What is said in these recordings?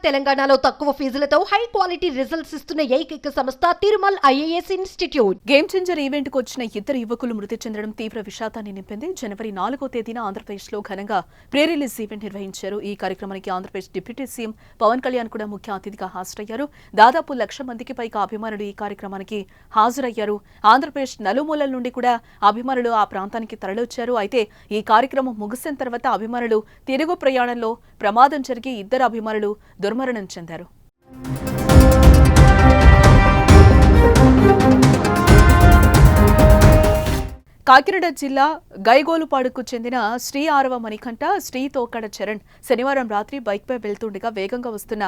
తెలంగాణలో తక్కువ ఫీజులతో high quality results ఇస్తున్న ఏకైక సంస్థ Tirumal IAS institute. Game changer event కు వచ్చిన ఇద్దరు యువకులు మృతి చెందడం తీవ్ర విషాదాన్ని నింపింది. జనవరి 4వ తేదీన ఆంధ్రప్రదేశ్లో ఘనంగా ప్రీ రిలీజ్ ఈవెంట్ నిర్వహించారు. ఈ కార్యక్రమానికి ఆంధ్రప్రదేశ్ డిప్యూటీ సీఎం పవన్ కళ్యాణ్ కూడా ముఖ్య అతిథిగా హాజరయ్యారు. దాదాపు 1,00,000 మందికి పైగా అభిమానులు ఈ కార్యక్రమానికి హాజరయ్యారు. ఆంధ్రప్రదేశ్ నలుమూలల నుండి కూడా అభిమానులు ఆ ప్రాంతానికి తరలివచ్చారు. అయితే ఈ కార్యక్రమం ముగిసిన తర్వాత అభిమానులు తిరుగు ప్రయాణంలో ప్రమాదం జరిగి ఇద్దరు అభిమానులు దుర్మరణం చెందారు. కాకినాడ జిల్లా గైగోలుపాడుకు చెందిన శ్రీ ఆరవ మణికంఠ, శ్రీ తోకడ చరణ్ శనివారం రాత్రి బైక్పై వెళ్తుండగా వేగంగా వస్తున్న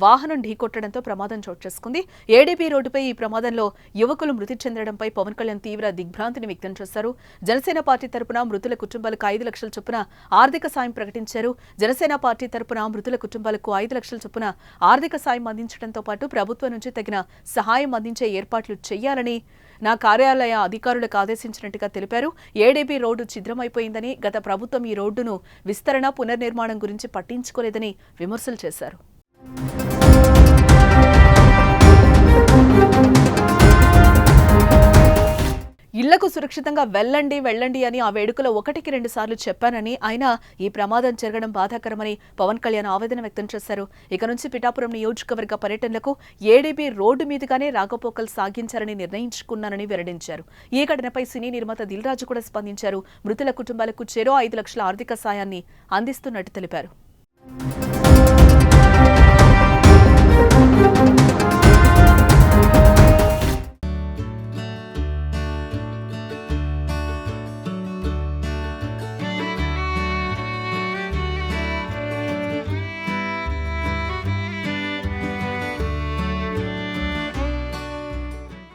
వాహనం ఢీకొట్టడంతో ప్రమాదం చోటు చేసుకుంది. ఏడీపీ రోడ్డుపై ఈ ప్రమాదంలో యువకులు మృతి చెందడంపై పవన్ కళ్యాణ్ తీవ్ర దిగ్భ్రాంతిని వ్యక్తం చేశారు. జనసేన పార్టీ తరపున మృతుల కుటుంబాలకు 5 లక్షల చొప్పున ఆర్థిక సాయం ప్రకటించారు. జనసేన పార్టీ తరపున మృతుల కుటుంబాలకు 5 లక్షల చొప్పున ఆర్థిక సాయం అందించడంతో పాటు ప్రభుత్వం నుంచి తగిన సహాయం అందించే ఏర్పాట్లు చేయాలని నా కార్యాలయ అధికారులకు ఆదేశించినట్టుగా తెలిపారు. ఏడీబీ రోడ్డు ఛిద్రమైపోయిందని, గత ప్రభుత్వం ఈ రోడ్డును విస్తరణ పునర్నిర్మాణం గురించి పట్టించుకోలేదని విమర్శలు చేశారు. ఇళ్లకు సురక్షితంగా వెళ్ళండి అని ఆ వేడుకలో 1కి 2 సార్లు చెప్పానని, అయినా ఈ ప్రమాదం జరగడం బాధాకరమని పవన్ కళ్యాణ్ ఆవేదన వ్యక్తం చేశారు. ఇక నుంచి పిఠాపురం నియోజకవర్గ పర్యటనలకు ఏడీబీ రోడ్డు మీదుగానే రాకపోకలు సాగించాలని నిర్ణయించుకున్నానని వెల్లడించారు. ఈ ఘటనపై సినీ నిర్మాత దిల్ రాజు కూడా స్పందించారు. మృతుల కుటుంబాలకు చెరో 5 లక్షల ఆర్థిక సాయాన్ని అందిస్తున్నట్టు తెలిపారు.